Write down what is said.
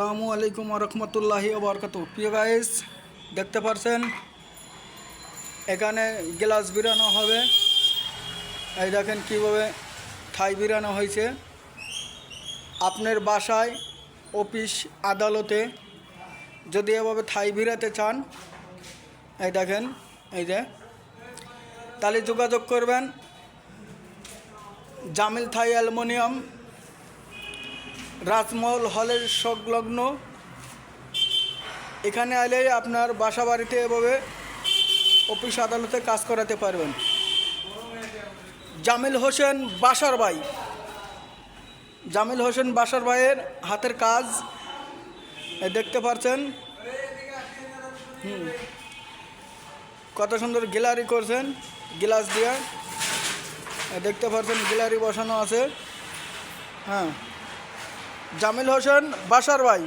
আসসালামু আলাইকুম রহমতুল্লাহি ওবরকাতুহু। প্রিয় গাইস, দেখতে পাচ্ছেন এখানে গ্লাস বিরানো হবে। এই দেখেন কীভাবে থাই বিরানো হয়েছে। আপনার বাসায়, অফিস, আদালতে যদি এভাবে থাই বিরাতে চান, এই দেখেন, এই যে, তাহলে যোগাযোগ করবেন জামিল থাই অ্যালুমিনিয়াম, রাজমহল হলের সংলগ্ন। এখানে এলেই আপনার বাসা বাড়িতে এভাবে অফিস আদালতে কাজ করাতে পারবেন। জামিল হোসেন বাসার ভাই, জামিল হোসেন বাসার ভাইয়ের হাতের কাজ দেখতে পাচ্ছেন। কত সুন্দর গ্যালারি করছেন গ্লাস দিয়ে, দেখতে পাচ্ছেন গ্যালারি বসানো আছে। হ্যাঁ, জামিল হোসেন বাসার ভাই।